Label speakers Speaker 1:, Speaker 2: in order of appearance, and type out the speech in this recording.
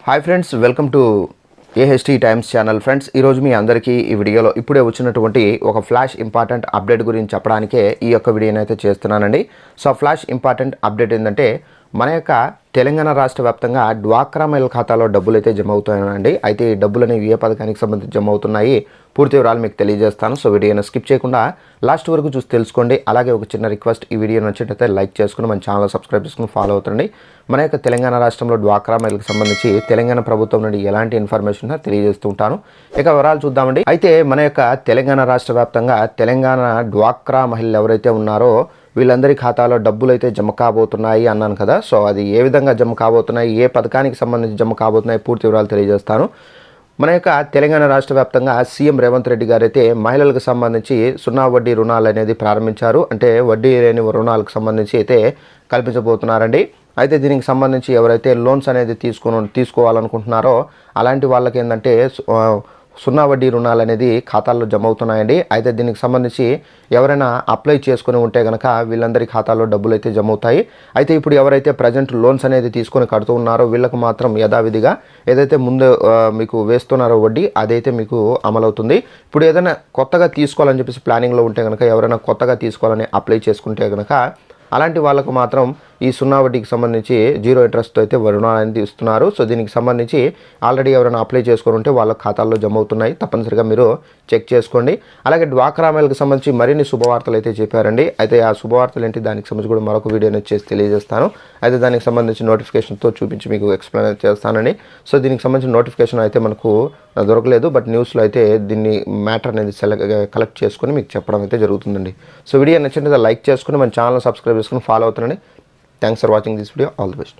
Speaker 1: Hi friends, welcome to AHT times channel. Friends, ఈరోజు మీ అందరికీ ఈ వీడియోలో ఇప్పుడే వచ్చినటువంటి ఒక ఫ్లాష్ ఇంపార్టెంట్ అప్డేట్ గురించి చెప్పడానికే ఈ యొక్క వీడియోని అయితే చేస్తున్నానండి. సో ఫ్లాష్ ఇంపార్టెంట్ అప్డేట్ ఏంటంటే మన యొక్క తెలంగాణ రాష్ట్ర వ్యాప్తంగా డ్వాక్రా మహిళల ఖాతాలో డబ్బులు అయితే జమ అవుతున్నాయండి. అయితే ఈ డబ్బులు అనేవి ఏ పథకానికి సంబంధించి జమ అవుతున్నాయి పూర్తి వివరాలు మీకు తెలియజేస్తాను. సో వీడియోని స్కిప్ చేయకుండా లాస్ట్ వరకు చూసి తెలుసుకోండి. అలాగే ఒక చిన్న రిక్వెస్ట్, ఈ వీడియో నచ్చినట్లయితే లైక్ చేసుకుని మన ఛానల్ సబ్స్క్రైబ్ చేసుకుని ఫాలో అవుతుంది. మన యొక్క తెలంగాణ రాష్ట్రంలో డ్వాక్రా మహిళలకు సంబంధించి తెలంగాణ ప్రభుత్వం నుండి ఎలాంటి ఇన్ఫర్మేషన్ తెలియజేస్తూ ఉంటాను. ఇక వివరాలు చూద్దామండి. అయితే మన యొక్క తెలంగాణ రాష్ట్ర వ్యాప్తంగా తెలంగాణ డ్వాక్రా మహిళలు ఎవరైతే ఉన్నారో వీళ్ళందరి ఖాతాలో డబ్బులు అయితే జమ కాబోతున్నాయి అన్నాను కదా. సో అది ఏ విధంగా జమ కాబోతున్నాయి, ఏ పథకానికి సంబంధించి జమ కాబోతున్నాయి పూర్తి వివరాలు తెలియజేస్తాను. మన యొక్క తెలంగాణ రాష్ట్ర వ్యాప్తంగా సీఎం రేవంత్ రెడ్డి గారు అయితే మహిళలకు సంబంధించి 0 వడ్డీ రుణాలు అనేది ప్రారంభించారు. అంటే వడ్డీ లేని రుణాలకు సంబంధించి అయితే కల్పించబోతున్నారండి. అయితే దీనికి సంబంధించి ఎవరైతే లోన్స్ అనేది తీసుకోవాలనుకుంటున్నారో అలాంటి వాళ్ళకి ఏంటంటే 0 వడ్డీ రుణాలు అనేది ఖాతాల్లో జమ అవుతున్నాయండి. అయితే దీనికి సంబంధించి ఎవరైనా అప్లై చేసుకుని ఉంటే కనుక వీళ్ళందరి ఖాతాల్లో డబ్బులు అయితే జమ అవుతాయి. అయితే ఇప్పుడు ఎవరైతే ప్రజెంట్ లోన్స్ అనేది తీసుకొని కడుతూ ఉన్నారో వీళ్ళకు మాత్రం యథావిధిగా ఏదైతే ముందు మీకు వేస్తున్నారో వడ్డీ అదైతే మీకు అమలవుతుంది. ఇప్పుడు ఏదైనా కొత్తగా తీసుకోవాలని చెప్పేసి ప్లానింగ్లో ఉంటే కనుక ఎవరైనా కొత్తగా తీసుకోవాలని అప్లై చేసుకుంటే కనుక అలాంటి వాళ్ళకు మాత్రం ఈ 0 వడ్డీకి సంబంధించి 0 ఇంట్రెస్ట్తో అయితే రుణాలు అనేది ఇస్తున్నారు. సో దీనికి సంబంధించి ఆల్రెడీ ఎవరైనా అప్లై చేసుకొని ఉంటే వాళ్ళ ఖాతాల్లో జమ అవుతున్నాయి. తప్పనిసరిగా మీరు చెక్ చేసుకోండి. అలాగే డ్వాక్రా మహిళలకు సంబంధించి మరిన్ని శుభవార్తలు అయితే చెప్పారండి. అయితే ఆ శుభవార్తలు ఏంటి దానికి సంబంధించి కూడా మరొక వీడియోని చేసి తెలియజేస్తాను. అయితే దానికి సంబంధించి నోటిఫికేషన్తో చూపించి మీకు ఎక్స్ప్లెయిన్ చేస్తానండి. సో దీనికి సంబంధించిన నోటిఫికేషన్ అయితే మనకు దొరకలేదు, బట్ న్యూస్లో అయితే దీన్ని మ్యాటర్ అనేది కలెక్ట్ చేసుకొని మీకు చెప్పడం అయితే జరుగుతుందండి. సో వీడియో నచ్చినట్లయితే లైక్ చేసుకుని మన ఛానల్ సబ్స్క్రైబ్ చేసుకుని follow అవుతుండండి. Thanks for watching this video. All the best.